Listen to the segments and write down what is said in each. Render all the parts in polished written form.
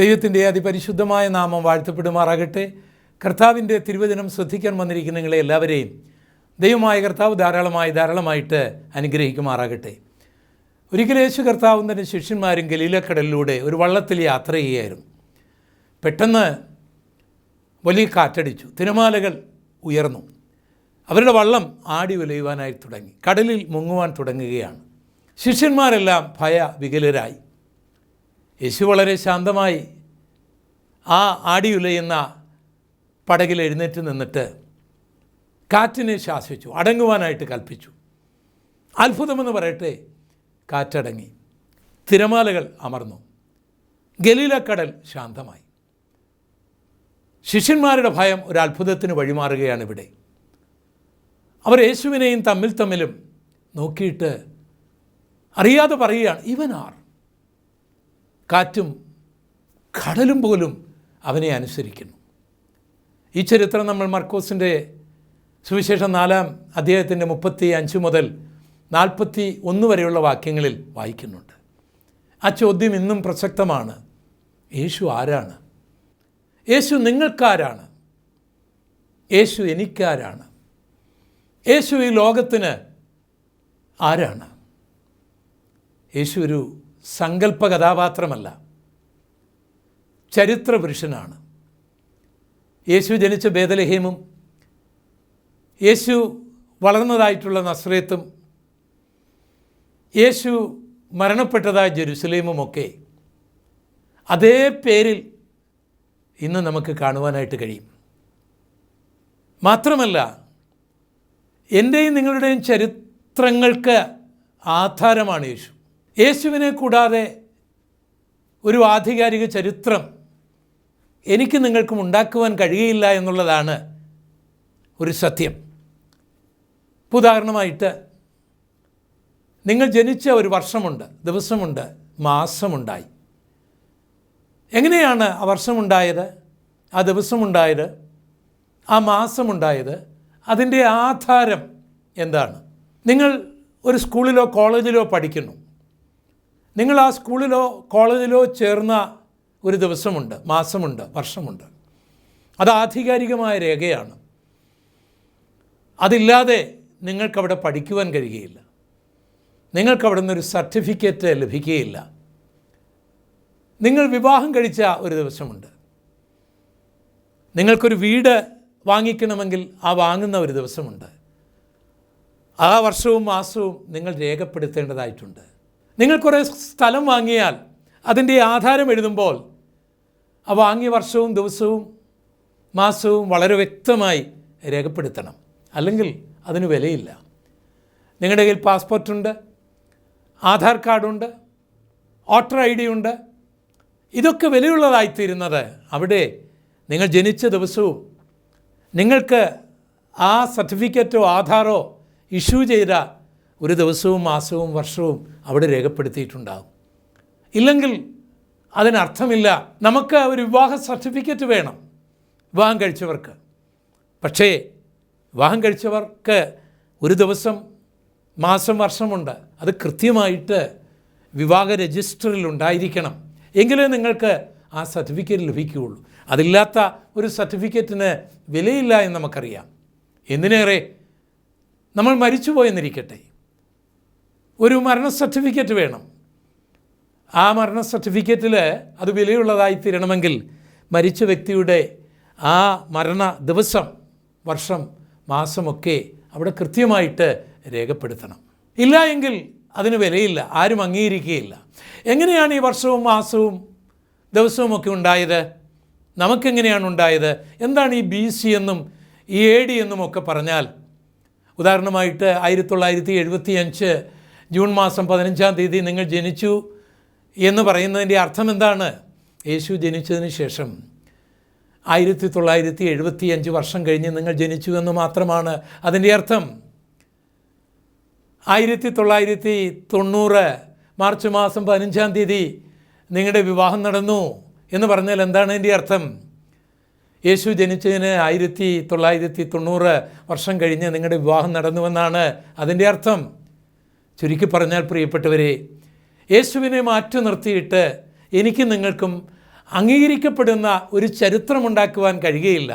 ദൈവത്തിൻ്റെ അതിപരിശുദ്ധമായ നാമം വാഴ്ത്തപ്പെടുമാറാകട്ടെ. കർത്താവിൻ്റെ തിരുവചനം ശ്രദ്ധിക്കാൻ വന്നിരിക്കുന്ന നിങ്ങളെ എല്ലാവരെയും ദൈവമായ കർത്താവ് ധാരാളമായിട്ട് അനുഗ്രഹിക്കുമാറാകട്ടെ. ഒരിക്കലും യേശു കർത്താവും തൻ്റെ ശിഷ്യന്മാരും ഗലീലക്കടലിലൂടെ ഒരു വള്ളത്തിൽ യാത്ര ചെയ്യുകയായിരുന്നു. പെട്ടെന്ന് വലിയ കാറ്റടിച്ചു, തിരമാലകൾ ഉയർന്നു. അവരുടെ വള്ളം ആടി ഉലയുവാനായി തുടങ്ങി, കടലിൽ മുങ്ങുവാൻ തുടങ്ങുകയാണ്. ശിഷ്യന്മാരെല്ലാം ഭയവികലരായി. യേശു വളരെ ശാന്തമായി ആ ആടിയുലയുന്ന പടകിൽ എഴുന്നേറ്റ് നിന്നിട്ട് കാറ്റിനെ ശാസിച്ചു, അടങ്ങുവാനായിട്ട് കൽപ്പിച്ചു. അത്ഭുതമെന്ന് പറയട്ടെ, കാറ്റടങ്ങി, തിരമാലകൾ അമർന്നു, ഗലീലക്കടൽ ശാന്തമായി. ശിഷ്യന്മാരുടെ ഭയം ഒരു അത്ഭുതത്തിന് വഴിമാറുകയാണ് ഇവിടെ. അവർ യേശുവിനെയും തമ്മിലും നോക്കിയിട്ട് അറിയാതെ പറയുകയാണ്, ഇവനാർ? കാറ്റും കടലും പോലും അവനെ അനുസരിക്കുന്നു. ഈ ചരിത്രം നമ്മൾ മർക്കോസിൻ്റെ സുവിശേഷം 4-ാം അധ്യായത്തിൻ്റെ 35 മുതൽ 41 വരെയുള്ള വാക്യങ്ങളിൽ വായിക്കുന്നുണ്ട്. ആ ചോദ്യം ഇന്നും പ്രസക്തമാണ്. യേശു ആരാണ്? യേശു നിങ്ങൾക്കാരാണ്? യേശു എനിക്കാരാണ്? യേശു ഈ ലോകത്തിന് ആരാണ്? യേശു ഒരു സങ്കല്പ കഥാപാത്രമല്ല, ചരിത്ര പുരുഷനാണ്. യേശു ജനിച്ച ബേതലഹേമും യേശു വളർന്നതായിട്ടുള്ള നസ്രേത്തും യേശു മരണപ്പെട്ടതായ ജെറുസലേമുമൊക്കെ അതേ പേരിൽ ഇന്ന് നമുക്ക് കാണുവാനായിട്ട് കഴിയും. മാത്രമല്ല, എൻ്റെയും നിങ്ങളുടെയും ചരിത്രങ്ങൾക്ക് ആധാരമാണ് യേശു. യേശുവിനെ കൂടാതെ ഒരു ആധികാരിക ചരിത്രം എനിക്ക് നിങ്ങൾക്കും ഉണ്ടാക്കുവാൻ കഴിയുകയില്ല എന്നുള്ളതാണ് ഒരു സത്യം. ഉദാഹരണമായിട്ട്, നിങ്ങൾ ജനിച്ച ഒരു വർഷമുണ്ട്, ദിവസമുണ്ട്, മാസമുണ്ടായി. എങ്ങനെയാണ് ആ വർഷമുണ്ടായത്, ആ ദിവസമുണ്ടായത്, ആ മാസമുണ്ടായത്? അതിൻ്റെ ആധാരം എന്താണ്? നിങ്ങൾ ഒരു സ്കൂളിലോ കോളേജിലോ പഠിക്കുന്നു. നിങ്ങൾ ആ സ്കൂളിലോ കോളേജിലോ ചേർന്ന ഒരു ദിവസമുണ്ട്, മാസമുണ്ട്, വർഷമുണ്ട്. അത് ആധികാരികമായ രേഖയാണ്. അതില്ലാതെ നിങ്ങൾക്കവിടെ പഠിക്കുവാൻ കഴിയുകയില്ല. നിങ്ങൾക്കവിടെ നിന്നൊരു സർട്ടിഫിക്കറ്റ് ലഭിക്കുകയില്ല. നിങ്ങൾ വിവാഹം കഴിച്ച ഒരു ദിവസമുണ്ട്. നിങ്ങൾക്കൊരു വീട് വാങ്ങിക്കണമെങ്കിൽ ആ വാങ്ങുന്ന ഒരു ദിവസമുണ്ട്. ആ വർഷവും മാസവും നിങ്ങൾ രേഖപ്പെടുത്തേണ്ടതായിട്ടുണ്ട്. നിങ്ങൾ കുറേ സ്ഥലം വാങ്ങിയാൽ അതിൻ്റെ ആധാരം എഴുതുമ്പോൾ ആ വാങ്ങിയ വർഷവും ദിവസവും മാസവും വളരെ വ്യക്തമായി രേഖപ്പെടുത്തണം, അല്ലെങ്കിൽ അതിന് വിലയില്ല. നിങ്ങളുടെ കയ്യിൽ പാസ്പോർട്ടുണ്ട്, ആധാർ കാർഡുണ്ട്, വോട്ടർ ID ഉണ്ട്. ഇതൊക്കെ വിലയുള്ളതായിത്തീരുന്നത് അവിടെ നിങ്ങൾ ജനിച്ച ദിവസവും നിങ്ങൾക്ക് ആ സർട്ടിഫിക്കറ്റോ ആധാറോ ഇഷ്യൂ ചെയ്ത ഒരു ദിവസവും മാസവും വർഷവും അവിടെ രേഖപ്പെടുത്തിയിട്ടുണ്ടാകും. ഇല്ലെങ്കിൽ അതിനർത്ഥമില്ല. നമുക്ക് ഒരു വിവാഹ സർട്ടിഫിക്കറ്റ് വേണം വിവാഹം കഴിച്ചവർക്ക്. പക്ഷേ വിവാഹം കഴിച്ചവർക്ക് ഒരു ദിവസം, മാസം, വർഷമുണ്ട്. അത് കൃത്യമായിട്ട് വിവാഹ രജിസ്റ്ററിൽ ഉണ്ടായിരിക്കണം. എങ്കിലേ നിങ്ങൾക്ക് ആ സർട്ടിഫിക്കറ്റ് ലഭിക്കുകയുള്ളൂ. അതില്ലാത്ത ഒരു സർട്ടിഫിക്കറ്റിന് വിലയില്ല എന്ന് നമുക്കറിയാം. എന്തിനേറെ, നമ്മൾ മരിച്ചുപോയെന്നിരിക്കട്ടെ, ഒരു മരണ സർട്ടിഫിക്കറ്റ് വേണം. ആ മരണ സർട്ടിഫിക്കറ്റിൽ അത് വിലയുള്ളതായി തീരണമെങ്കിൽ മരിച്ച വ്യക്തിയുടെ ആ മരണ ദിവസം, വർഷം, മാസമൊക്കെ അവിടെ കൃത്യമായിട്ട് രേഖപ്പെടുത്തണം. ഇല്ല എങ്കിൽ അതിന് വിലയില്ല, ആരും അംഗീകരിക്കുകയില്ല. എങ്ങനെയാണ് ഈ വർഷവും മാസവും ദിവസവും ഒക്കെ ഉണ്ടായത്? നമുക്കെങ്ങനെയാണ് ഉണ്ടായത്? എന്താണ് ഈ BC എന്നും ഈ AD എന്നും ഒക്കെ പറഞ്ഞാൽ? ഉദാഹരണമായിട്ട് 1975 ജൂൺ മാസം 15-ാം തീയതി നിങ്ങൾ ജനിച്ചു എന്ന് പറയുന്നതിൻ്റെ അർത്ഥം എന്താണ്? യേശു ജനിച്ചതിന് ശേഷം 1975 വർഷം കഴിഞ്ഞ് നിങ്ങൾ ജനിച്ചു എന്ന് മാത്രമാണ് അതിൻ്റെ അർത്ഥം. 1990 മാർച്ച് മാസം 15-ാം തീയതി നിങ്ങളുടെ വിവാഹം നടന്നു എന്ന് പറഞ്ഞാൽ എന്താണ് അതിൻ്റെ അർത്ഥം? യേശു ജനിച്ചതിന് 1990 വർഷം കഴിഞ്ഞ് നിങ്ങളുടെ വിവാഹം നടന്നുവെന്നാണ് അതിൻ്റെ അർത്ഥം. ചുരുക്കി പറഞ്ഞാൽ, പ്രിയപ്പെട്ടവരെ, യേശുവിനെ മാറ്റി നിർത്തിയിട്ട് എനിക്ക് നിങ്ങൾക്കും അംഗീകരിക്കപ്പെടുന്ന ഒരു ചരിത്രമുണ്ടാക്കുവാൻ കഴിയുകയില്ല.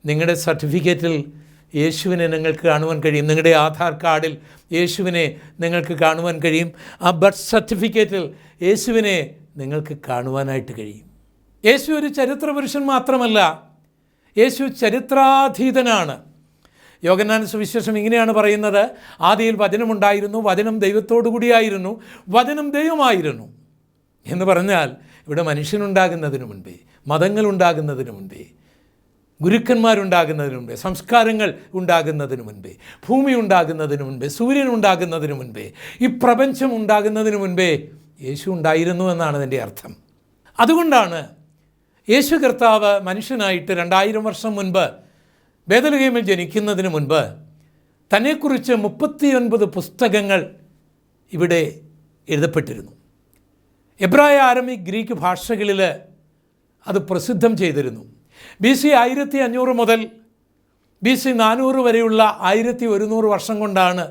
നിങ്ങളുടെ സർട്ടിഫിക്കറ്റിൽ യേശുവിനെ നിങ്ങൾക്ക് കാണുവാൻ കഴിയും. നിങ്ങളുടെ ആധാർ കാർഡിൽ യേശുവിനെ നിങ്ങൾക്ക് കാണുവാൻ കഴിയും. ആ ബർത്ത് സർട്ടിഫിക്കറ്റിൽ യേശുവിനെ നിങ്ങൾക്ക് കാണുവാനായിട്ട് കഴിയും. യേശു ഒരു ചരിത്ര പുരുഷൻ മാത്രമല്ല, യേശു ചരിത്രാതീതനാണ്. യോഹന്നാൻ സുവിശേഷം ഇങ്ങനെയാണ് പറയുന്നത്: ആദിയിൽ വചനമുണ്ടായിരുന്നു, വചനം ദൈവത്തോടു കൂടിയായിരുന്നു, വചനം ദൈവമായിരുന്നു. എന്ന് പറഞ്ഞാൽ ഇവിടെ മനുഷ്യനുണ്ടാകുന്നതിന് മുൻപേ, മതങ്ങളുണ്ടാകുന്നതിന് മുൻപേ, ഗുരുക്കന്മാരുണ്ടാകുന്നതിന് മുൻപേ, സംസ്കാരങ്ങൾ ഉണ്ടാകുന്നതിന് മുൻപേ, ഭൂമി ഉണ്ടാകുന്നതിന് മുൻപേ, സൂര്യൻ ഉണ്ടാകുന്നതിന് മുൻപേ, ഈ പ്രപഞ്ചം ഉണ്ടാകുന്നതിന് മുൻപേ യേശു ഉണ്ടായിരുന്നു എന്നാണ് അതിൻ്റെ അർത്ഥം. അതുകൊണ്ടാണ് യേശു കർത്താവ് മനുഷ്യനായിട്ട് 2000 വർഷം മുൻപ് ബേത്ലഹേമിൽ ജനിക്കുന്നതിന് മുൻപ് തന്നെക്കുറിച്ച് 39 പുസ്തകങ്ങൾ ഇവിടെ എഴുതപ്പെട്ടിരുന്നു. എബ്രായ, ആരമിക്, ഗ്രീക്ക് ഭാഷകളിൽ അത് പ്രസിദ്ധം ചെയ്തിരുന്നു. BC 1500 മുതൽ BC 400 വരെയുള്ള 1100 വർഷം കൊണ്ടാണ്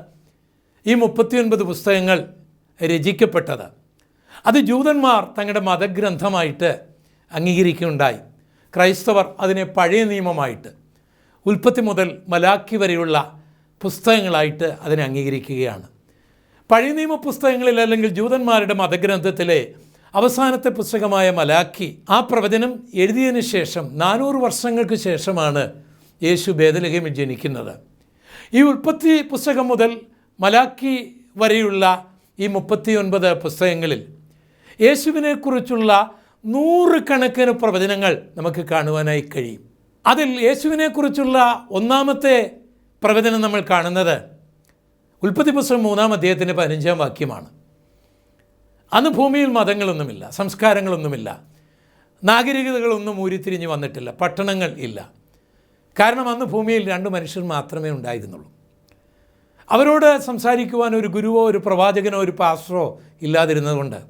ഈ 39 പുസ്തകങ്ങൾ രചിക്കപ്പെട്ടത്. അത് ജൂതന്മാർ തങ്ങളുടെ മതഗ്രന്ഥമായിട്ട് അംഗീകരിക്കുകയുണ്ടായി. ക്രൈസ്തവർ അതിനെ പഴയ നിയമമായിട്ട്, ഉൽപ്പത്തി മുതൽ മലാക്കി വരെയുള്ള പുസ്തകങ്ങളായിട്ട് അതിനെ അംഗീകരിക്കുകയാണ്. പഴയ നിയമ പുസ്തകങ്ങളിൽ അല്ലെങ്കിൽ ജൂതന്മാരുടെ മതഗ്രന്ഥത്തിലെ അവസാനത്തെ പുസ്തകമായ മലാക്കി, ആ പ്രവചനം എഴുതിയതിന് ശേഷം 400 വർഷങ്ങൾക്ക് ശേഷമാണ് യേശു ബേത്ലഹേമിൽ ജനിക്കുന്നത്. ഈ ഉൽപ്പത്തി പുസ്തകം മുതൽ മലാക്കി വരെയുള്ള ഈ 39 പുസ്തകങ്ങളിൽ യേശുവിനെക്കുറിച്ചുള്ള 100 കണക്കിന് പ്രവചനങ്ങൾ നമുക്ക് കാണുവാനായി കഴിയും. അതിൽ യേശുവിനെക്കുറിച്ചുള്ള ഒന്നാമത്തെ പ്രവചനം നമ്മൾ കാണുന്നത് ഉൽപ്പത്തി പുസ്തകം 3-ാം അധ്യായത്തിൻ്റെ 15-ാം വാക്യമാണ്. അന്ന് ഭൂമിയിൽ മതങ്ങളൊന്നുമില്ല, സംസ്കാരങ്ങളൊന്നുമില്ല, നാഗരികതകളൊന്നും ഊരിത്തിരിഞ്ഞ് വന്നിട്ടില്ല, പട്ടണങ്ങൾ ഇല്ല. കാരണം അന്ന് ഭൂമിയിൽ 2 മനുഷ്യർ മാത്രമേ ഉണ്ടായിരുന്നുള്ളൂ. അവരോട് സംസാരിക്കുവാൻ ഒരു ഗുരുവോ ഒരു പ്രവാചകനോ ഒരു പാസ്റ്ററോ ഇല്ലാതിരുന്നതുകൊണ്ട്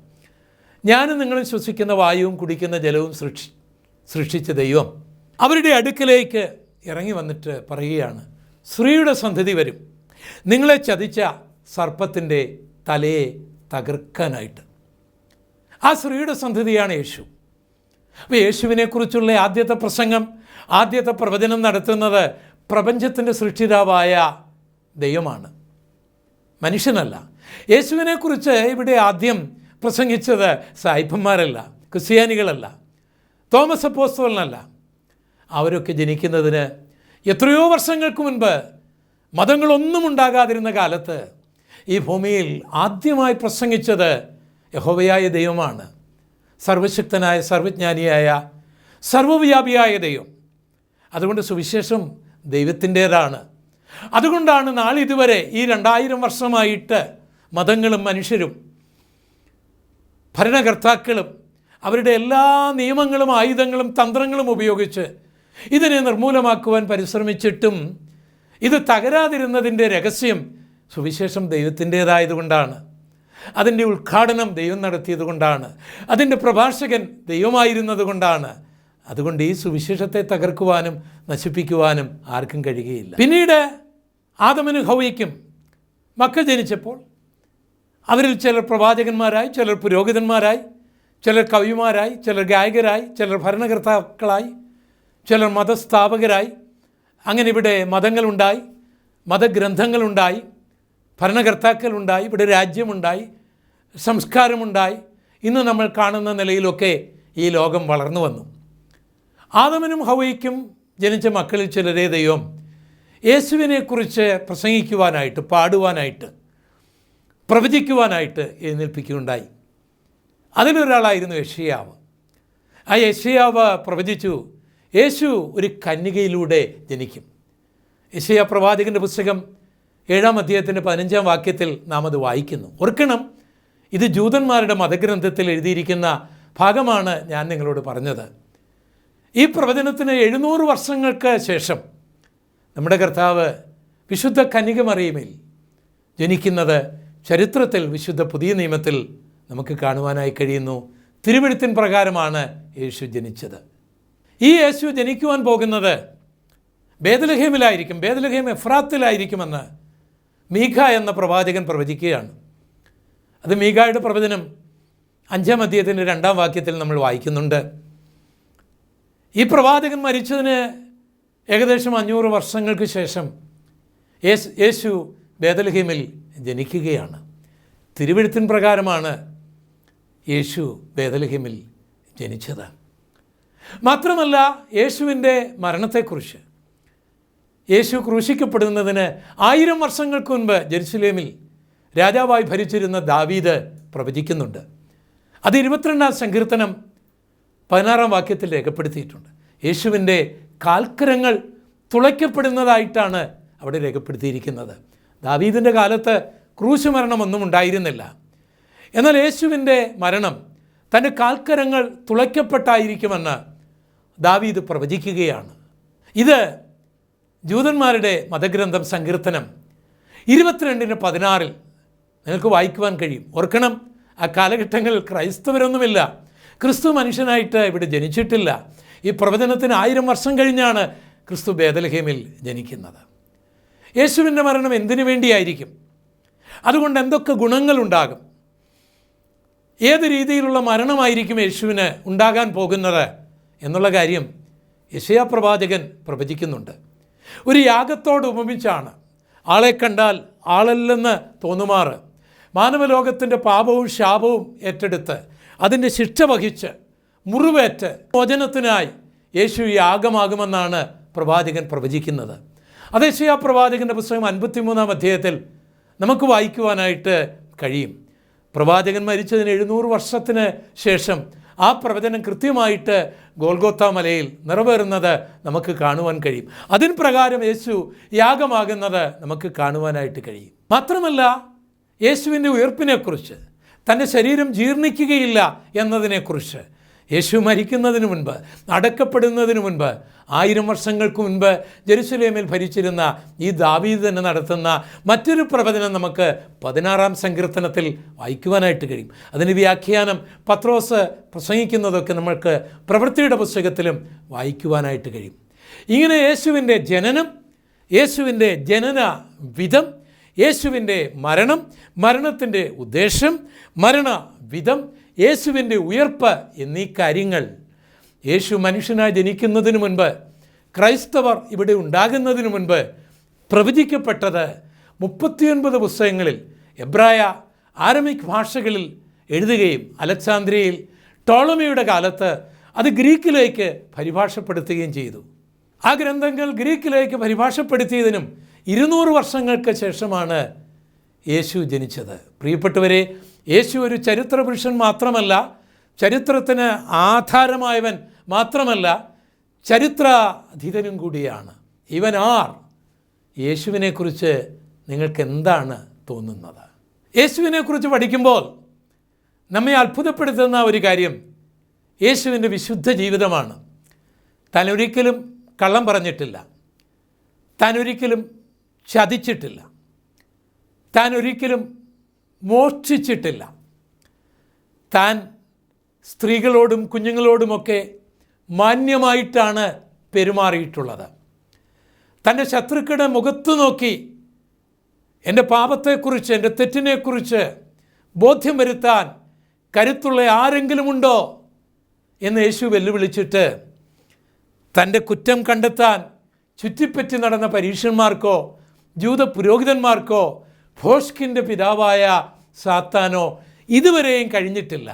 ഞാനും നിങ്ങളും ശ്വസിക്കുന്ന വായുവും കുടിക്കുന്ന ജലവും സൃഷ്ടിച്ച ദൈവം അവരുടെ അടുക്കലേക്ക് ഇറങ്ങി വന്നിട്ട് പറയുകയാണ്: സ്ത്രീയുടെ സന്തതി വരും, നിങ്ങളെ ചതിച്ച സർപ്പത്തിൻ്റെ തലയെ തകർക്കാനായിട്ട്. ആ സ്ത്രീയുടെ സന്തതിയാണ് യേശു. അപ്പോൾ യേശുവിനെക്കുറിച്ചുള്ള ആദ്യത്തെ പ്രസംഗം, ആദ്യത്തെ പ്രവചനം നടത്തുന്നത് പ്രപഞ്ചത്തിൻ്റെ സൃഷ്ടിതാവായ ദൈവമാണ്, മനുഷ്യനല്ല. യേശുവിനെക്കുറിച്ച് ഇവിടെ ആദ്യം പ്രസംഗിച്ചത് സായിപ്പന്മാരല്ല, ക്രിസ്ത്യാനികളല്ല, തോമസ് അപ്പോസ്തലനല്ല. അവരൊക്കെ ജനിക്കുന്നതിന് എത്രയോ വർഷങ്ങൾക്ക് മുൻപ്, മതങ്ങളൊന്നും ഉണ്ടാകാതിരുന്ന കാലത്ത് ഈ ഭൂമിയിൽ ആദ്യമായി പ്രസംഗിച്ചത് യഹോവയായ ദൈവമാണ്. സർവശക്തനായ, സർവജ്ഞാനിയായ, സർവവ്യാപിയായ ദൈവം. അതുകൊണ്ട് സുവിശേഷം ദൈവത്തിൻ്റേതാണ്. അതുകൊണ്ടാണ് നാളിതുവരെ ഈ 2000 വർഷമായിട്ട് മതങ്ങളും മനുഷ്യരും ഭരണകർത്താക്കളും അവരുടെ എല്ലാ നിയമങ്ങളും ആയുധങ്ങളും തന്ത്രങ്ങളും ഉപയോഗിച്ച് ഇതിനെ നിർമൂലമാക്കുവാൻ പരിശ്രമിച്ചിട്ടും ഇത് തകരാതിരുന്നതിൻ്റെ രഹസ്യം സുവിശേഷം ദൈവത്തിൻ്റേതായതുകൊണ്ടാണ്. അതിൻ്റെ ഉദ്ഘാടനം ദൈവം നടത്തിയത് കൊണ്ടാണ്. അതിൻ്റെ പ്രഭാഷകൻ ദൈവമായിരുന്നത് കൊണ്ടാണ്. അതുകൊണ്ട് ഈ സുവിശേഷത്തെ തകർക്കുവാനും നശിപ്പിക്കുവാനും ആർക്കും കഴിയുകയില്ല. പിന്നീട് ആദമിനും ഹവ്വയ്ക്കും മക്കൾ ജനിച്ചപ്പോൾ അവരിൽ ചിലർ പ്രവാചകന്മാരായി, ചിലർ പുരോഹിതന്മാരായി, ചിലർ കവിമാരായി, ചിലർ ഗായകരായി, ചിലർ ഭരണകർത്താക്കളായി, ചിലർ മതസ്ഥാപകരായി. അങ്ങനെ ഇവിടെ മതങ്ങളുണ്ടായി, മതഗ്രന്ഥങ്ങളുണ്ടായി, ഭരണകർത്താക്കളുണ്ടായി, ഇവിടെ രാജ്യമുണ്ടായി, സംസ്കാരമുണ്ടായി. ഇന്ന് നമ്മൾ കാണുന്ന നിലയിലൊക്കെ ഈ ലോകം വളർന്നു വന്നു. ആദമിനും ഹവ്വയ്ക്കും ജനിച്ച മക്കളിൽ ചിലരെ ദൈവം യേശുവിനെക്കുറിച്ച് പ്രസംഗിക്കുവാനായിട്ട്, പാടുവാനായിട്ട്, പ്രവചിക്കുവാനായിട്ട് എഴുന്നേൽപ്പിക്കുകയുണ്ടായി. അതിലൊരാളായിരുന്നു യെശയ്യാവ്. ആ യെശയ്യാവ് പ്രവചിച്ചു, യേശു ഒരു കന്യകയിലൂടെ ജനിക്കും. യെശയ്യാ പ്രവാചകൻ്റെ പുസ്തകം 7-ാം അധ്യായത്തിൻ്റെ 15-ാം വാക്യത്തിൽ നാം അത് വായിക്കുന്നു. ഓർക്കണം, ഇത് ജൂതന്മാരുടെ മതഗ്രന്ഥത്തിൽ എഴുതിയിരിക്കുന്ന ഭാഗമാണ് ഞാൻ നിങ്ങളോട് പറഞ്ഞത്. ഈ പ്രവചനത്തിന് 700 വർഷങ്ങൾക്ക് ശേഷം നമ്മുടെ കർത്താവ് വിശുദ്ധ കന്യക മറിയമിൽ ജനിക്കുന്നത് ചരിത്രത്തിൽ, വിശുദ്ധ പുതിയ നിയമത്തിൽ നമുക്ക് കാണുവാനായി കഴിയുന്നു. തിരുവെഴുത്തിൻ പ്രകാരമാണ് യേശു ജനിച്ചത്. ഈ യേശു ജനിക്കുവാൻ പോകുന്നത് ബേത്ലഹേമിലായിരിക്കും, ബേത്ലഹേം എഫ്രാത്തിലായിരിക്കുമെന്ന് മീഖ എന്ന പ്രവാചകൻ പ്രവചിക്കുകയാണ്. അത് മീഖയുടെ പ്രവചനം 5-ാം അധ്യായത്തിൻ്റെ 2-ാം വാക്യത്തിൽ നമ്മൾ വായിക്കുന്നുണ്ട്. ഈ പ്രവാചകൻ മരിച്ചതിന് ഏകദേശം 500 വർഷങ്ങൾക്ക് ശേഷം യേശു ബേത്ലഹേമിൽ ജനിക്കുകയാണ്. തിരുവെഴുത്തിൻ പ്രകാരമാണ് യേശു ബേത്ലഹേമിൽ ജനിച്ചത്. മാത്രമല്ല, യേശുവിൻ്റെ മരണത്തെക്കുറിച്ച്, യേശു ക്രൂശിക്കപ്പെടുന്നതിന് 1000 വർഷങ്ങൾക്ക് മുൻപ് ജെറുസലേമിൽ രാജാവായി ഭരിച്ചിരുന്ന ദാവീദ് പ്രവചിക്കുന്നുണ്ട്. അത് 22-ാം സങ്കീർത്തനം 16-ാം വാക്യത്തിൽ രേഖപ്പെടുത്തിയിട്ടുണ്ട്. യേശുവിൻ്റെ കാൽക്കരങ്ങൾ തുളയ്ക്കപ്പെടുന്നതായിട്ടാണ് അവിടെ രേഖപ്പെടുത്തിയിരിക്കുന്നത്. ദാവീദിൻ്റെ കാലത്ത് ക്രൂശ് മരണമൊന്നും ഉണ്ടായിരുന്നില്ല. എന്നാൽ യേശുവിൻ്റെ മരണം തൻ്റെ കാൽക്കരങ്ങൾ തുളയ്ക്കപ്പെട്ടായിരിക്കുമെന്ന് ദാവീദ് പ്രവചിക്കുകയാണ്. ഇത് ജൂതന്മാരുടെ മതഗ്രന്ഥം സങ്കീർത്തനം 22:16 നിങ്ങൾക്ക് വായിക്കുവാൻ കഴിയും. ഓർക്കണം, ആ കാലഘട്ടങ്ങളിൽ ക്രൈസ്തവരൊന്നുമില്ല. ക്രിസ്തു മനുഷ്യനായിട്ട് ഇവിടെ ജനിച്ചിട്ടില്ല. ഈ പ്രവചനത്തിന് 1000 വർഷം കഴിഞ്ഞാണ് ക്രിസ്തു ബേത്ലഹേമിൽ ജനിക്കുന്നത്. യേശുവിൻ്റെ മരണം എന്തിനു വേണ്ടിയായിരിക്കും? അതുകൊണ്ട് എന്തൊക്കെ ഗുണങ്ങളുണ്ടാകും? ഏത് രീതിയിലുള്ള മരണമായിരിക്കും യേശുവിന് ഉണ്ടാകാൻ പോകുന്നത് എന്നുള്ള കാര്യം യെശയ്യാ പ്രവാചകൻ പ്രവചിക്കുന്നുണ്ട്. ഒരു യാഗത്തോട് ഉപമിച്ചാണ് ആളെ കണ്ടാൽ ആളല്ലെന്ന് തോന്നുമാറ് മാനവലോകത്തിൻ്റെ പാപവും ശാപവും ഏറ്റെടുത്ത് അതിൻ്റെ ശിക്ഷ വഹിച്ച് മുറിവേറ്റ് മോചനത്തിനായി യേശു യാഗമാകുമെന്നാണ് പ്രവാചകൻ പ്രവചിക്കുന്നത്. അത് യെശയ്യാ പ്രവാചകൻ്റെ പുസ്തകം 53-ാം അധ്യായത്തിൽ നമുക്ക് വായിക്കുവാനായിട്ട് കഴിയും. പ്രവാചകൻ മരിച്ചതിന് 700 വർഷത്തിന് ശേഷം ആ പ്രവചനം കൃത്യമായിട്ട് ഗോൽഗോത്ത മലയിൽ നിറവേറുന്നത് നമുക്ക് കാണുവാൻ കഴിയും. അതിന് പ്രകാരം യേശു യാഗമാകുന്നത് നമുക്ക് കാണുവാനായിട്ട് കഴിയും. മാത്രമല്ല, യേശുവിൻ്റെ ഉയർപ്പിനെക്കുറിച്ച്, തൻ്റെ ശരീരം ജീർണിക്കുകയില്ല എന്നതിനെക്കുറിച്ച്, യേശു മരിക്കുന്നതിന് മുൻപ്, അടക്കപ്പെടുന്നതിന് മുൻപ് 1000 വർഷങ്ങൾക്ക് മുൻപ് ജെറുസലേമിൽ ഭരിച്ചിരുന്ന ഈ ദാവീദ് തന്നെ നടത്തുന്ന മറ്റൊരു പ്രവചനം നമുക്ക് 16-ാം സങ്കീർത്തനത്തിൽ വായിക്കുവാനായിട്ട് കഴിയും. അതിന് വ്യാഖ്യാനം പത്രോസ് പ്രസംഗിക്കുന്നതൊക്കെ നമ്മൾക്ക് പ്രവൃത്തിയുടെ പുസ്തകത്തിലും വായിക്കുവാനായിട്ട് കഴിയും. ഇങ്ങനെ യേശുവിൻ്റെ ജനനം, യേശുവിൻ്റെ ജനന വിധം, യേശുവിൻ്റെ മരണം, മരണത്തിൻ്റെ ഉദ്ദേശം, മരണവിധം, യേശുവിൻ്റെ ഉയർപ്പ് എന്നീ കാര്യങ്ങൾ യേശു മനുഷ്യനായി ജനിക്കുന്നതിന് മുൻപ്, ക്രൈസ്തവർ ഇവിടെ ഉണ്ടാകുന്നതിന് മുൻപ് പ്രവചിക്കപ്പെട്ടത് 39 പുസ്തകങ്ങളിൽ എബ്രായ, ആരമിക് ഭാഷകളിൽ എഴുതുകയും അലക്സാന്ദ്രിയയിൽ ടോളമിയുടെ കാലത്ത് അത് ഗ്രീക്കിലേക്ക് പരിഭാഷപ്പെടുത്തുകയും ചെയ്തു. ആ ഗ്രന്ഥങ്ങൾ ഗ്രീക്കിലേക്ക് പരിഭാഷപ്പെടുത്തിയതിനും 200 വർഷങ്ങൾക്ക് ശേഷമാണ് യേശു ജനിച്ചത്. പ്രിയപ്പെട്ടവരെ, യേശു ഒരു ചരിത്ര പുരുഷൻ മാത്രമല്ല, ചരിത്രത്തിന് ആധാരമായവൻ മാത്രമല്ല, ചരിത്രാധീതനും കൂടിയാണ്. ഇവൻ ആർ? യേശുവിനെക്കുറിച്ച് നിങ്ങൾക്ക് എന്താണ് തോന്നുന്നത്? യേശുവിനെക്കുറിച്ച് പഠിക്കുമ്പോൾ നമ്മെ അത്ഭുതപ്പെടുത്തുന്ന ഒരു കാര്യം യേശുവിൻ്റെ വിശുദ്ധ ജീവിതമാണ്. താൻ ഒരിക്കലും കള്ളം പറഞ്ഞിട്ടില്ല, താൻ ഒരിക്കലും ചതിച്ചിട്ടില്ല, താൻ ഒരിക്കലും മോഷ്ടിച്ചിട്ടില്ല, താൻ സ്ത്രീകളോടും കുഞ്ഞുങ്ങളോടുമൊക്കെ മാന്യമായിട്ടാണ് പെരുമാറിയിട്ടുള്ളത്. തൻ്റെ ശത്രുക്കളുടെ മുഖത്ത് നോക്കി എൻ്റെ പാപത്തെക്കുറിച്ച്, എൻ്റെ തെറ്റിനെക്കുറിച്ച് ബോധ്യം വരുത്താൻ കരുത്തുള്ള ആരെങ്കിലും ഉണ്ടോ എന്ന് യേശു വെല്ലുവിളിച്ചിട്ട് തൻ്റെ കുറ്റം കണ്ടെത്താൻ ചുറ്റിപ്പറ്റി നടന്ന പരീക്ഷന്മാർക്കോ ജൂത പുരോഹിതന്മാർക്കോ ഭോഷ്കിൻ്റെ പിതാവായ സാത്താനോ ഇതുവരെയും കഴിഞ്ഞിട്ടില്ല.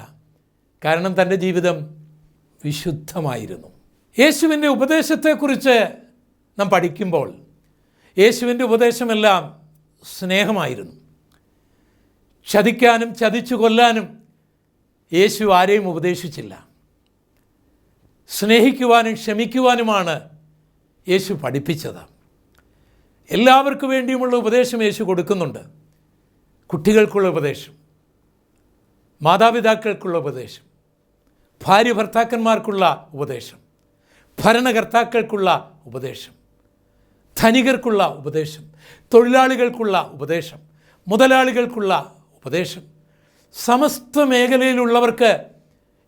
കാരണം തൻ്റെ ജീവിതം വിശുദ്ധമായിരുന്നു. യേശുവിൻ്റെ ഉപദേശത്തെക്കുറിച്ച് നാം പഠിക്കുമ്പോൾ യേശുവിൻ്റെ ഉപദേശമെല്ലാം സ്നേഹമായിരുന്നു. ചതിക്കാനും ചതിച്ചു കൊല്ലാനും യേശു ആരെയും ഉപദേശിച്ചില്ല. സ്നേഹിക്കുവാനും ക്ഷമിക്കുവാനുമാണ് യേശു പഠിപ്പിച്ചത്. എല്ലാവർക്കു വേണ്ടിയുമുള്ള ഉപദേശം യേശു കൊടുക്കുന്നുണ്ട്. കുട്ടികൾക്കുള്ള ഉപദേശം, മാതാപിതാക്കൾക്കുള്ള ഉപദേശം, ഭാര്യ ഭർത്താക്കന്മാർക്കുള്ള ഉപദേശം, ഭരണകർത്താക്കൾക്കുള്ള ഉപദേശം, ധനികർക്കുള്ള ഉപദേശം, തൊഴിലാളികൾക്കുള്ള ഉപദേശം, മുതലാളികൾക്കുള്ള ഉപദേശം, സമസ്ത മേഖലയിലുള്ളവർക്ക്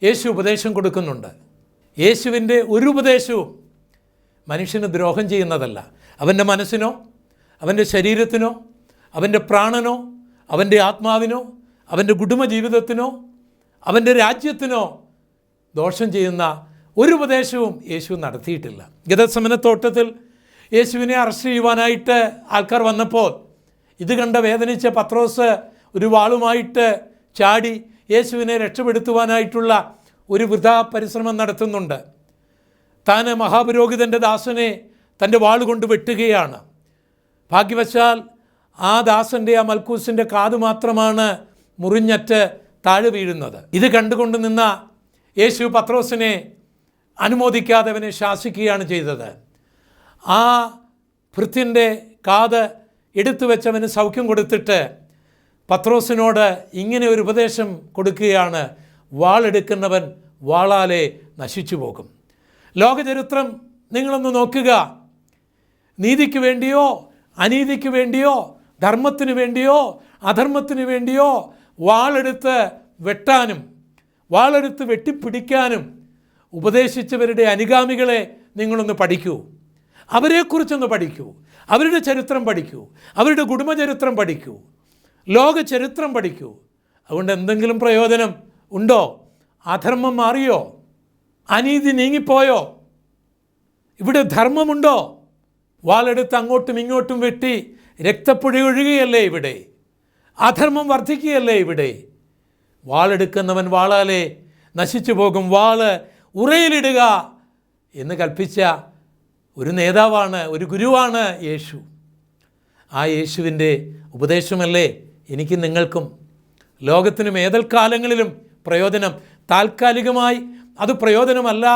യേശു ഉപദേശം കൊടുക്കുന്നുണ്ട്. യേശുവിൻ്റെ ഒരു ഉപദേശവും മനുഷ്യന് ദ്രോഹം ചെയ്യുന്നതല്ല. അവൻ്റെ മനസ്സിനോ, അവൻ്റെ ശരീരത്തിനോ, അവൻ്റെ പ്രാണനോ, അവൻ്റെ ആത്മാവിനോ, അവൻ്റെ കുടുംബജീവിതത്തിനോ, അവൻ്റെ രാജ്യത്തിനോ ദോഷം ചെയ്യുന്ന ഒരു ഉപദേശവും യേശു നടത്തിയിട്ടില്ല. ഗെത്സമനത്തോട്ടത്തിൽ യേശുവിനെ അറസ്റ്റ് ചെയ്യുവാനായിട്ട് ആൾക്കാർ വന്നപ്പോൾ ഇത് കണ്ട വേദനിച്ച പത്രോസ് ഒരു വാളുമായിട്ട് ചാടി യേശുവിനെ രക്ഷപ്പെടുത്തുവാനായിട്ടുള്ള ഒരു വൃഥാ പരിശ്രമം നടത്തുന്നുണ്ട്. താൻ മഹാപുരോഹിതൻ്റെ ദാസനെ തൻ്റെ വാളുകൊണ്ട് വെട്ടുകയാണ്. ഭാഗ്യവശാൽ ആ ദാസൻ്റെ, ആ മൽക്കൂസിൻ്റെ കാത് മാത്രമാണ് മുറിഞ്ഞറ്റ് താഴെ വീഴുന്നത്. ഇത് കണ്ടുകൊണ്ട് നിന്ന യേശു പത്രോസിനെ അനുമോദിക്കാതെ അവനെ ശാസിക്കുകയാണ് ചെയ്തത്. ആ ഭൃത്യൻ്റെ കാത് എടുത്തു വെച്ചവന് സൗഖ്യം കൊടുത്തിട്ട് പത്രോസിനോട് ഇങ്ങനെ ഒരു ഉപദേശം കൊടുക്കുകയാണ്: വാളെടുക്കുന്നവൻ വാളാലെ നശിച്ചു പോകും. ലോകചരിത്രം നിങ്ങളൊന്ന് നോക്കുക. നീതിക്ക് വേണ്ടിയോ അനീതിക്ക് വേണ്ടിയോ ധർമ്മത്തിന് വേണ്ടിയോ അധർമ്മത്തിന് വേണ്ടിയോ വാളെടുത്ത് വെട്ടാനും വാളെടുത്ത് വെട്ടിപ്പിടിക്കാനും ഉപദേശിച്ചവരുടെ അനുഗാമികളെ നിങ്ങളൊന്ന് പഠിക്കൂ. അവരെക്കുറിച്ചൊന്ന് പഠിക്കൂ. അവരുടെ ചരിത്രം പഠിക്കൂ. അവരുടെ കുടുംബചരിത്രം പഠിക്കൂ. ലോക ചരിത്രം പഠിക്കൂ. അതുകൊണ്ട് എന്തെങ്കിലും പ്രയോജനം ഉണ്ടോ? അധർമ്മം മാറിയോ? അനീതി നീങ്ങിപ്പോയോ? ഇവിടെ ധർമ്മമുണ്ടോ? വാളെടുത്ത് അങ്ങോട്ടും ഇങ്ങോട്ടും വെട്ടി രക്തപ്പുഴ ഒഴുകുകയല്ലേ ഇവിടെ? അധർമ്മം വർദ്ധിക്കുകയല്ലേ ഇവിടെ? വാളെടുക്കുന്നവൻ വാളാലെ നശിച്ചു പോകും. വാള് ഉറയിലിടുക എന്ന് കൽപ്പിച്ച ഒരു നേതാവാണ്, ഒരു ഗുരുവാണ് യേശു. ആ യേശുവിൻ്റെ ഉപദേശമല്ലേ എനിക്ക് നിങ്ങൾക്കും ലോകത്തിനും ഏതൽക്കാലങ്ങളിലും പ്രയോജനം. താൽക്കാലികമായി അത് പ്രയോജനമല്ല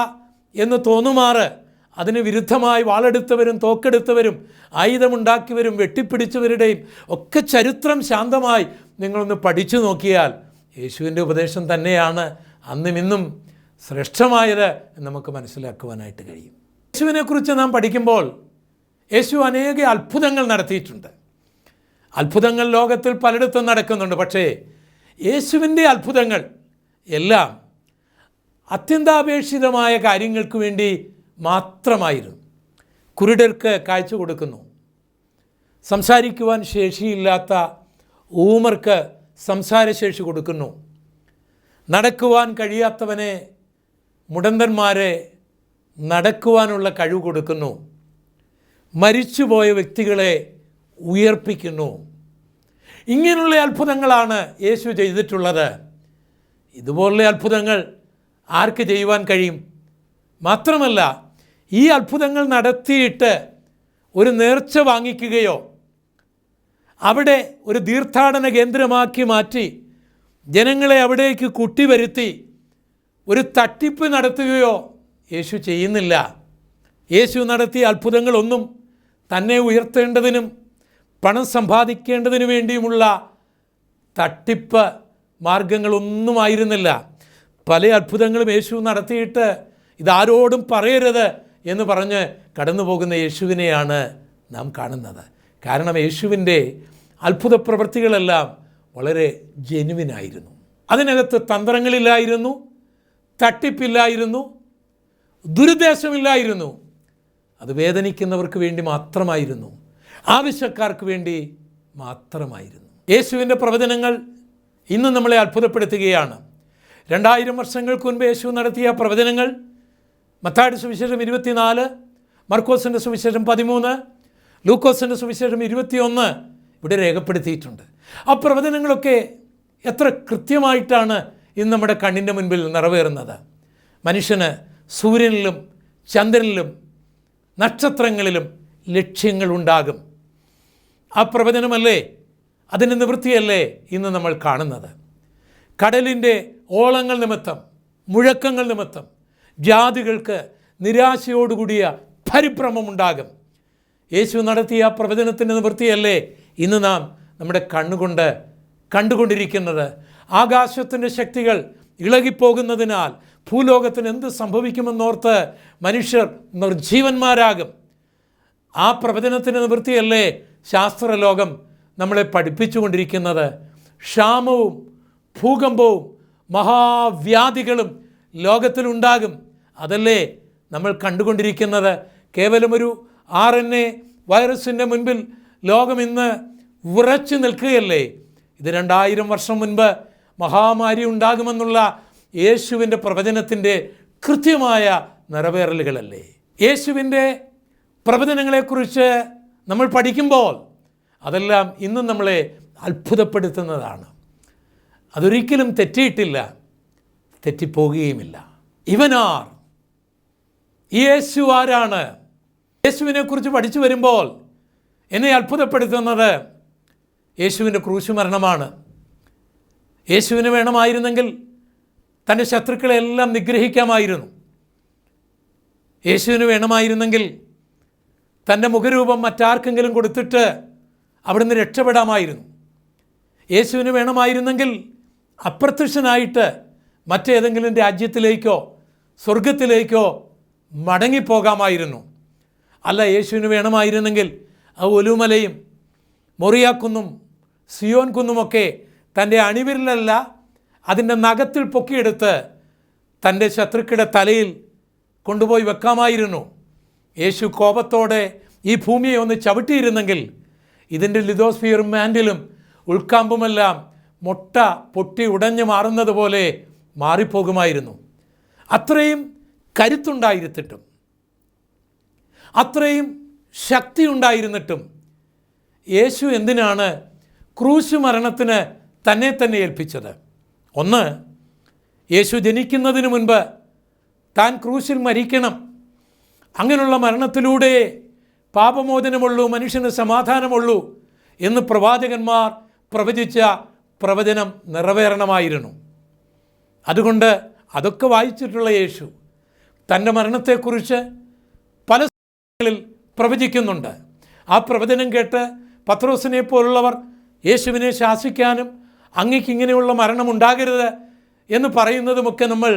എന്ന് തോന്നുമാറ് അതിന് വിരുദ്ധമായി വാളെടുത്തവരും തോക്കെടുത്തവരും ആയുധമുണ്ടാക്കിയവരും വെട്ടിപ്പിടിച്ചവരുടെയും ഒക്കെ ചരിത്രം ശാന്തമായി നിങ്ങളൊന്ന് പഠിച്ചു നോക്കിയാൽ യേശുവിൻ്റെ ഉപദേശം തന്നെയാണ് അന്നും ഇന്നും ശ്രേഷ്ഠമായത് എന്ന് നമുക്ക് മനസ്സിലാക്കുവാനായിട്ട് കഴിയും. യേശുവിനെക്കുറിച്ച് നാം പഠിക്കുമ്പോൾ യേശു അനേക അത്ഭുതങ്ങൾ നടത്തിയിട്ടുണ്ട്. അത്ഭുതങ്ങൾ ലോകത്തിൽ പലയിടത്തും നടക്കുന്നുണ്ട്. പക്ഷേ യേശുവിൻ്റെ അത്ഭുതങ്ങൾ എല്ലാം അത്യന്താപേക്ഷിതമായ കാര്യങ്ങൾക്ക് വേണ്ടി മാത്രമായിരുന്നു. കുരുടർക്ക് കാഴ്ച കൊടുക്കുന്നു, സംസാരിക്കുവാൻ ശേഷിയില്ലാത്ത ഊമർക്ക് സംസാരശേഷി കൊടുക്കുന്നു, നടക്കുവാൻ കഴിയാത്തവനെ മുടന്തന്മാരെ നടക്കുവാനുള്ള കഴിവ് കൊടുക്കുന്നു, മരിച്ചുപോയ വ്യക്തികളെ ഉയർപ്പിക്കുന്നു. ഇങ്ങനെയുള്ള അത്ഭുതങ്ങളാണ് യേശു ചെയ്തിട്ടുള്ളത്. ഇതുപോലുള്ള അത്ഭുതങ്ങൾ ആർക്ക് ചെയ്യുവാൻ കഴിയും? മാത്രമല്ല, ഈ അത്ഭുതങ്ങൾ നടത്തിയിട്ട് ഒരു നേർച്ച വാങ്ങിക്കുകയോ അവിടെ ഒരു തീർത്ഥാടന കേന്ദ്രമാക്കി മാറ്റി ജനങ്ങളെ അവിടേക്ക് കൂട്ടിവരുത്തി ഒരു തട്ടിപ്പ് നടത്തുകയോ യേശു ചെയ്യുന്നില്ല. യേശു നടത്തിയ അത്ഭുതങ്ങളൊന്നും തന്നെ ഉയർത്തേണ്ടതിനും പണം സമ്പാദിക്കേണ്ടതിനു വേണ്ടിയുമുള്ള തട്ടിപ്പ് മാർഗങ്ങളൊന്നുമായിരുന്നില്ല. പല അത്ഭുതങ്ങളും യേശു നടത്തിയിട്ട് ഇതാരോടും പറയരുത് എന്ന് പറഞ്ഞ് കടന്നു പോകുന്ന യേശുവിനെയാണ് നാം കാണുന്നത്. കാരണം യേശുവിൻ്റെ അത്ഭുത പ്രവൃത്തികളെല്ലാം വളരെ ജെനുവിനായിരുന്നു. അതിനകത്ത് തന്ത്രങ്ങളില്ലായിരുന്നു, തട്ടിപ്പില്ലായിരുന്നു, ദുരുദ്ദേശമില്ലായിരുന്നു. അത് വേദനിക്കുന്നവർക്ക് വേണ്ടി മാത്രമായിരുന്നു, ആവശ്യക്കാർക്ക് വേണ്ടി മാത്രമായിരുന്നു. യേശുവിൻ്റെ പ്രവചനങ്ങൾ ഇന്ന് നമ്മളെ അത്ഭുതപ്പെടുത്തുകയാണ്. 2000 വർഷങ്ങൾക്ക് മുൻപ് യേശു നടത്തിയ പ്രവചനങ്ങൾ മത്തായിയുടെ സുവിശേഷം 24, മർക്കോസിൻ്റെ സുവിശേഷം 13, ലൂക്കോസിൻ്റെ സുവിശേഷം 21 ഇവിടെ രേഖപ്പെടുത്തിയിട്ടുണ്ട്. ആ പ്രവചനങ്ങളൊക്കെ എത്ര കൃത്യമായിട്ടാണ് ഇന്ന് നമ്മുടെ കണ്ണിൻ്റെ മുൻപിൽ നിറവേറുന്നത്. മനുഷ്യന് സൂര്യനിലും ചന്ദ്രനിലും നക്ഷത്രങ്ങളിലും ലക്ഷ്യങ്ങളുണ്ടാകും. ആ പ്രവചനമല്ലേ, അതിൻ്റെ നിവൃത്തിയല്ലേ ഇന്ന് നമ്മൾ കാണുന്നത്. കടലിൻ്റെ ഓളങ്ങൾ നിമിത്തം, മുഴക്കങ്ങൾ നിമിത്തം ജാതികൾക്ക് നിരാശയോടുകൂടിയ പരിഭ്രമമുണ്ടാകും. യേശു നടത്തിയ ആ പ്രവചനത്തിൻ്റെ നിവൃത്തിയല്ലേ ഇന്ന് നാം നമ്മുടെ കണ്ണുകൊണ്ട് കണ്ടുകൊണ്ടിരിക്കുന്നത്. ആകാശത്തിൻ്റെ ശക്തികൾ ഇളകിപ്പോകുന്നതിനാൽ ഭൂലോകത്തിന് എന്ത് സംഭവിക്കുമെന്നോർത്ത് മനുഷ്യർ നിർജീവന്മാരാകും. ആ പ്രവചനത്തിൻ്റെ നിവൃത്തിയല്ലേ ശാസ്ത്രലോകം നമ്മളെ പഠിപ്പിച്ചുകൊണ്ടിരിക്കുന്നത്. ക്ഷാമവും ഭൂകമ്പവും മഹാവ്യാധികളും ലോകത്തിലുണ്ടാകും. അതല്ലേ നമ്മൾ കണ്ടുകൊണ്ടിരിക്കുന്നത്. കേവലം ഒരു RNA വൈറസിൻ്റെ മുൻപിൽ ലോകം ഇന്ന് ഉറച്ചു നിൽക്കുകയല്ലേ. ഇത് 2000 വർഷം മുൻപ് മഹാമാരി ഉണ്ടാകുമെന്നുള്ള യേശുവിൻ്റെ പ്രവചനത്തിൻ്റെ കൃത്യമായ നിറവേറലുകളല്ലേ? യേശുവിൻ്റെ പ്രവചനങ്ങളെക്കുറിച്ച് നമ്മൾ പഠിക്കുമ്പോൾ അതെല്ലാം ഇന്നും നമ്മളെ അത്ഭുതപ്പെടുത്തുന്നതാണ്. അതൊരിക്കലും തെറ്റിയിട്ടില്ല, തെറ്റിപ്പോകുകയുമില്ല. ഇവനാർ, ഈ യേശു ആരാണ്? യേശുവിനെക്കുറിച്ച് പഠിച്ചു വരുമ്പോൾ എന്നെ അത്ഭുതപ്പെടുത്തുന്നത് യേശുവിൻ്റെ ക്രൂശ് മരണമാണ്. യേശുവിന് വേണമായിരുന്നെങ്കിൽ തൻ്റെ ശത്രുക്കളെല്ലാം നിഗ്രഹിക്കാമായിരുന്നു. യേശുവിന് വേണമായിരുന്നെങ്കിൽ തൻ്റെ മുഖരൂപം മറ്റാർക്കെങ്കിലും കൊടുത്തിട്ട് അവിടുന്ന് രക്ഷപ്പെടാമായിരുന്നു. യേശുവിന് വേണമായിരുന്നെങ്കിൽ അപ്രത്യക്ഷനായിട്ട് മറ്റേതെങ്കിലും രാജ്യത്തിലേക്കോ സ്വർഗത്തിലേക്കോ മടങ്ങിപ്പോകാമായിരുന്നു. അല്ല, യേശുവിന് വേണമായിരുന്നെങ്കിൽ ആ ഒലുമലയും മൊറിയാക്കുന്നും സിയോൻ കുന്നുമൊക്കെ തൻ്റെ അണിവിരലല്ല അതിൻ്റെ നഖത്തിൽ പൊക്കിയെടുത്ത് തൻ്റെ ശത്രുക്കളുടെ തലയിൽ കൊണ്ടുപോയി വെക്കാമായിരുന്നു. യേശു കോപത്തോടെ ഈ ഭൂമിയെ ഒന്ന് ചവിട്ടിയിരുന്നെങ്കിൽ ഇതിൻ്റെ ലിതോസ്ഫിയറും മാൻഡിലും ഉൾക്കാമ്പുമെല്ലാം മുട്ട പൊട്ടി ഉടഞ്ഞു മാറുന്നത് പോലെ മാറിപ്പോകുമായിരുന്നു. അത്രയും കരുത്തുണ്ടായിരുന്നിട്ടും അത്രയും ശക്തി ഉണ്ടായിരുന്നിട്ടും യേശു എന്തിനാണ് ക്രൂശ് മരണത്തിന് തന്നെ ഏൽപ്പിച്ചത്? ഒന്ന്, യേശു ജനിക്കുന്നതിന് മുൻപ് താൻ ക്രൂശിൽ മരിക്കണം, അങ്ങനെയുള്ള മരണത്തിലൂടെ പാപമോചനമുള്ളൂ, മനുഷ്യന് സമാധാനമുള്ളൂ എന്ന് പ്രവാചകന്മാർ പ്രവചിച്ച പ്രവചനം നിറവേറണമായിരുന്നു. അതുകൊണ്ട് അതൊക്കെ വായിച്ചിട്ടുള്ള യേശു തൻ്റെ മരണത്തെക്കുറിച്ച് പല സ്ഥലങ്ങളിൽ പ്രവചിക്കുന്നുണ്ട്. ആ പ്രവചനം കേട്ട് പത്രോസിനെ പോലുള്ളവർ യേശുവിനെ ശാസിക്കാനും അങ്ങേക്ക് ഇങ്ങനെയുള്ള മരണം ഉണ്ടാകരുത് എന്ന് പറയുന്നതുമൊക്കെ നമ്മൾ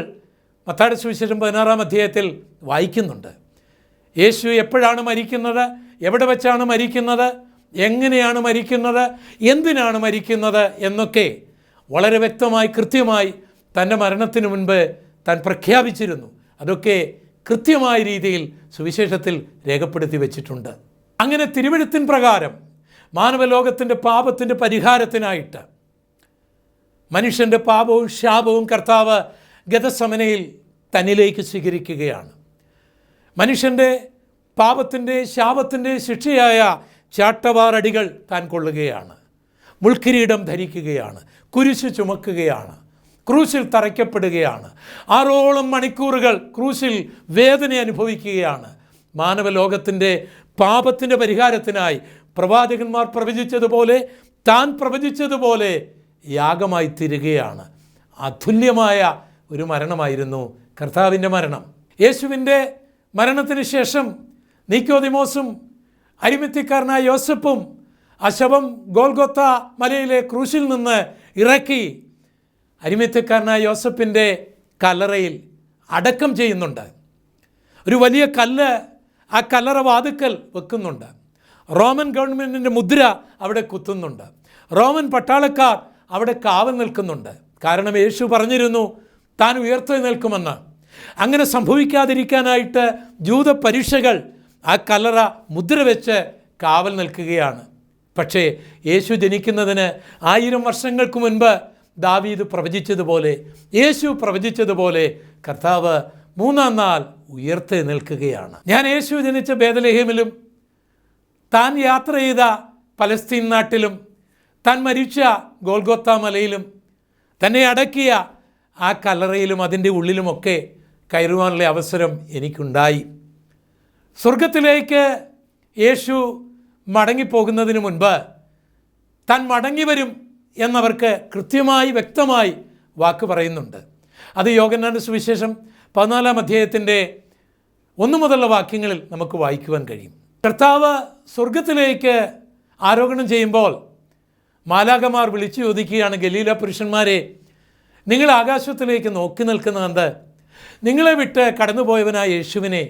മത്തായിയുടെ സുവിശേഷം 16-ാം അധ്യായത്തിൽ വായിക്കുന്നുണ്ട്. യേശു എപ്പോഴാണ് മരിക്കുന്നത്, എവിടെ വെച്ചാണ് മരിക്കുന്നത്, എങ്ങനെയാണ് മരിക്കുന്നത്, എന്തിനാണ് മരിക്കുന്നത് എന്നൊക്കെ വളരെ വ്യക്തമായി കൃത്യമായി തൻ്റെ മരണത്തിന് മുൻപ് താൻ പ്രഖ്യാപിച്ചിരുന്നു. അതൊക്കെ കൃത്യമായ രീതിയിൽ സുവിശേഷത്തിൽ രേഖപ്പെടുത്തി വച്ചിട്ടുണ്ട്. അങ്ങനെ തിരുവെഴുത്തിൻ പ്രകാരം മാനവലോകത്തിൻ്റെ പാപത്തിൻ്റെ പരിഹാരത്തിനായിട്ട് മനുഷ്യൻ്റെ പാപവും ശാപവും കർത്താവ് ഗതസമനയിൽ തന്നിലേക്ക് സ്വീകരിക്കുകയാണ്. മനുഷ്യൻ്റെ പാപത്തിൻ്റെ ശാപത്തിൻ്റെ ശിക്ഷയായ ചാട്ടവാറടികൾ താൻ കൊള്ളുകയാണ്, മുൾക്കിരീടം ധരിക്കുകയാണ്, കുരിശ് ചുമക്കുകയാണ്, ക്രൂശിൽ തറയ്ക്കപ്പെടുകയാണ്, 6 മണിക്കൂറുകൾ ക്രൂശിൽ വേദന അനുഭവിക്കുകയാണ്. മാനവലോകത്തിൻ്റെ പാപത്തിൻ്റെ പരിഹാരത്തിനായി പ്രവാചകന്മാർ പ്രവചിച്ചതുപോലെ താൻ പ്രവചിച്ചതുപോലെ യാഗമായി തീരുകയാണ്. അതുല്യമായ ഒരു മരണമായിരുന്നു കർത്താവിൻ്റെ മരണം. യേശുവിൻ്റെ മരണത്തിന് ശേഷം നിക്കോദിമോസും അരിമത്യക്കാരനായ യോസഫും ആ ശവം ഗോൽഗോത്ത മലയിലെ ക്രൂശിൽ നിന്ന് ഇറക്കി അരിമത്യക്കാരനായ യോസഫിൻ്റെ കല്ലറയിൽ അടക്കം ചെയ്യുന്നുണ്ട്. ഒരു വലിയ കല്ല് ആ കല്ലറ വാതുക്കൽ വെക്കുന്നുണ്ട്. റോമൻ ഗവൺമെൻറ്റിൻ്റെ മുദ്ര അവിടെ കുത്തുന്നുണ്ട്. റോമൻ പട്ടാളക്കാർ അവിടെ കാവൽ നിൽക്കുന്നുണ്ട്. കാരണം യേശു പറഞ്ഞിരുന്നു താൻ ഉയർത്തെഴുന്നേൽക്കുമെന്ന്. അങ്ങനെ സംഭവിക്കാതിരിക്കാനായിട്ട് ജൂത പരീക്ഷകൾ ആ കല്ലറ മുദ്ര വെച്ച് കാവൽ നിൽക്കുകയാണ്. പക്ഷേ യേശു ജനിക്കുന്നതിന് 1000 വർഷങ്ങൾക്ക് മുൻപ് ദാവീദ് പ്രവചിച്ചതുപോലെ, യേശു പ്രവചിച്ചതുപോലെ കർത്താവ് 3-ാം നാൾ ഉയർത്തെഴുന്നേൽക്കുകയാണ്. ഞാൻ യേശു ജനിച്ച ബേത്ലഹേമിലും താൻ യാത്ര ചെയ്ത പലസ്തീൻ നാട്ടിലും താൻ മരിച്ച ഗോൽഗോത്ത മലയിലും തന്നെ അടക്കിയ ആ കല്ലറയിലും അതിൻ്റെ ഉള്ളിലുമൊക്കെ കയറുവാനുള്ള അവസരം എനിക്കുണ്ടായി. സ്വർഗത്തിലേക്ക് യേശു മടങ്ങിപ്പോകുന്നതിന് മുൻപ് താൻ മടങ്ങി വരും എന്നവർക്ക് കൃത്യമായി വ്യക്തമായി വാക്ക് പറയുന്നുണ്ട്. അത് യോഹന്നാന്റെ സുവിശേഷം 14-ാം അധ്യായത്തിൻ്റെ 1 മുതലുള്ള വാക്യങ്ങളിൽ നമുക്ക് വായിക്കുവാൻ കഴിയും. കർത്താവ് സ്വർഗത്തിലേക്ക് ആരോഹണം ചെയ്യുമ്പോൾ മാലാഖമാർ വിളിച്ചു ചോദിക്കുകയാണ്, ഗലീല പുരുഷന്മാരെ, നിങ്ങൾ ആകാശത്തിലേക്ക് നോക്കി നിൽക്കുന്നത് നിങ്ങളെ വിട്ട് കടന്നുപോയവനായ യേശുവിനെ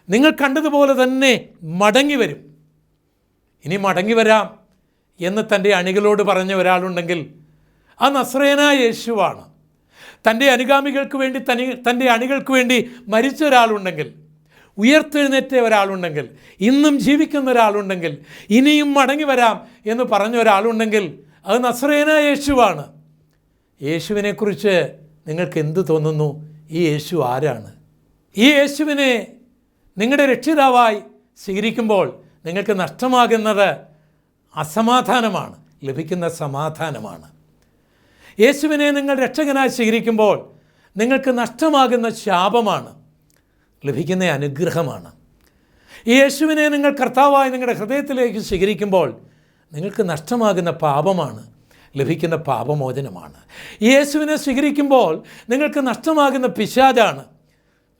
നിങ്ങൾ കണ്ടതുപോലെ തന്നെ മടങ്ങി വരും. ഇനി മടങ്ങി വരാം എന്ന് തൻ്റെ അണികളോട് പറഞ്ഞ ഒരാളുണ്ടെങ്കിൽ ആ നസ്രയനായ യേശുവാണ്. തൻ്റെ അനുഗാമികൾക്ക് വേണ്ടി തൻ്റെ അണികൾക്ക് വേണ്ടി മരിച്ച ഒരാളുണ്ടെങ്കിൽ, ഉയർത്തെഴുന്നേറ്റ ഒരാളുണ്ടെങ്കിൽ, ഇന്നും ജീവിക്കുന്ന ഒരാളുണ്ടെങ്കിൽ, ഇനിയും മടങ്ങി വരാം എന്ന് പറഞ്ഞ ഒരാളുണ്ടെങ്കിൽ അത് നസ്രയനായ യേശുവാണ്. യേശുവിനെക്കുറിച്ച് നിങ്ങൾക്ക് എന്ത് തോന്നുന്നു? ഈ യേശു ആരാണ്? ഈ യേശുവിനെ നിങ്ങളുടെ രക്ഷിതാവായി സ്വീകരിക്കുമ്പോൾ നിങ്ങൾക്ക് നഷ്ടമാകുന്നത് അസമാധാനമാണ്, ലഭിക്കുന്ന സമാധാനമാണ്. യേശുവിനെ നിങ്ങൾ രക്ഷകനായി സ്വീകരിക്കുമ്പോൾ നിങ്ങൾക്ക് നഷ്ടമാകുന്ന ശാപമാണ്, ലഭിക്കുന്ന അനുഗ്രഹമാണ്. ഈ യേശുവിനെ നിങ്ങൾ കർത്താവായി നിങ്ങളുടെ ഹൃദയത്തിലേക്ക് സ്വീകരിക്കുമ്പോൾ നിങ്ങൾക്ക് നഷ്ടമാകുന്ന പാപമാണ്, ലഭിക്കുന്ന പാപമോചനമാണ്. ഈ യേശുവിനെ സ്വീകരിക്കുമ്പോൾ നിങ്ങൾക്ക് നഷ്ടമാകുന്ന പിശാചാണ്,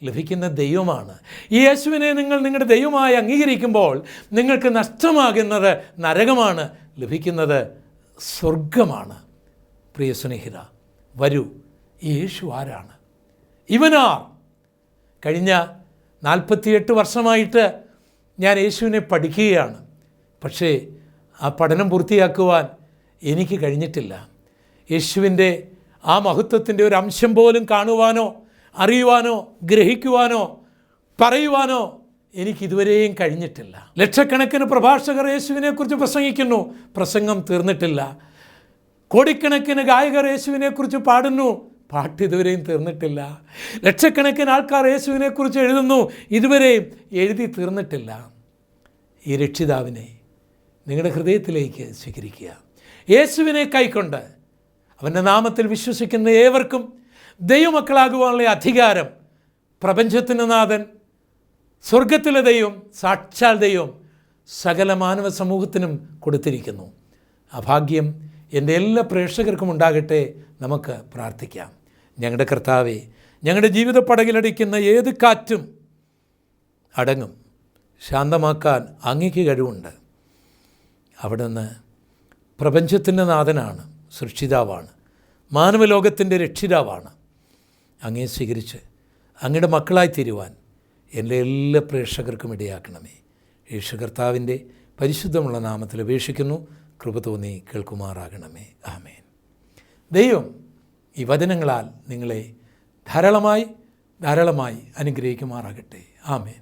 ലഭിക്കുന്ന ദൈവമാണ്. ഈ യേശുവിനെ നിങ്ങൾ നിങ്ങളുടെ ദൈവമായി അംഗീകരിക്കുമ്പോൾ നിങ്ങൾക്ക് നഷ്ടമാകുന്നത് നരകമാണ്, ലഭിക്കുന്നത് സ്വർഗമാണ്. പ്രിയ സ്നേഹിത, വരൂ, ഈ യേശു ആരാണ്? ഇവനാർ? കഴിഞ്ഞ 48 വർഷമായിട്ട് ഞാൻ യേശുവിനെ പഠിക്കുകയാണ്. പക്ഷേ ആ പഠനം പൂർത്തിയാക്കുവാൻ എനിക്ക് കഴിഞ്ഞിട്ടില്ല. യേശുവിൻ്റെ ആ മഹത്വത്തിൻ്റെ ഒരു അംശം പോലും കാണുവാനോ അറിയുവാനോ ഗ്രഹിക്കുവാനോ പറയുവാനോ എനിക്കിതുവരെയും കഴിഞ്ഞിട്ടില്ല. ലക്ഷക്കണക്കിന് പ്രഭാഷകർ യേശുവിനെക്കുറിച്ച് പ്രസംഗിക്കുന്നു, പ്രസംഗം തീർന്നിട്ടില്ല. കോടിക്കണക്കിന് ഗായകർ യേശുവിനെക്കുറിച്ച് പാടുന്നു, പാട്ട് ഇതുവരെയും തീർന്നിട്ടില്ല. ലക്ഷക്കണക്കിന് ആൾക്കാർ യേശുവിനെക്കുറിച്ച് എഴുതുന്നു, ഇതുവരെയും എഴുതി തീർന്നിട്ടില്ല. ഈ രക്ഷിതാവിനെ നിങ്ങളുടെ ഹൃദയത്തിലേക്ക് സ്വീകരിക്കുക. യേശുവിനെ കൈക്കൊണ്ട് അവൻ്റെ നാമത്തിൽ വിശ്വസിക്കുന്ന ഏവർക്കും ദൈവമക്കളാകുവാനുള്ള അധികാരം പ്രപഞ്ചത്തിൻ്റെ നാഥൻ, സ്വർഗത്തിലെ ദൈവം, സാക്ഷാൽ ദൈവം സകല മാനവ സമൂഹത്തിനും കൊടുത്തിരിക്കുന്നു. ആ ഭാഗ്യം എൻ്റെ എല്ലാ പ്രേക്ഷകർക്കും ഉണ്ടാകട്ടെ. നമുക്ക് പ്രാർത്ഥിക്കാം. ഞങ്ങളുടെ കർത്താവേ, ഞങ്ങളുടെ ജീവിത പടകിലടിക്കുന്ന ഏത് കാറ്റും അടങ്ങും, ശാന്തമാക്കാൻ അങ്ങേക്ക് കഴിവുണ്ട്. അവിടുന്ന് പ്രപഞ്ചത്തിൻ്റെ നാഥനാണ്, സൃഷ്ടിതാവാണ്, മാനവലോകത്തിൻ്റെ രക്ഷിതാവാണ്. അങ്ങേ സ്വീകരിച്ച് അങ്ങയുടെ മക്കളായി തീരുവാൻ എൻ്റെ എല്ലാ പ്രേക്ഷകർക്കും ഇടയാക്കണമേ. യേശു കർത്താവിൻ്റെ പരിശുദ്ധമുള്ള നാമത്തിൽ അപേക്ഷിക്കുന്നു. കൃപ തോന്നി കേൾക്കുമാറാകണമേ. ആമേൻ. ദൈവം ഈ വചനങ്ങളാൽ നിങ്ങളെ ധാരാളമായി അനുഗ്രഹിക്കുമാറാകട്ടെ. ആമേൻ.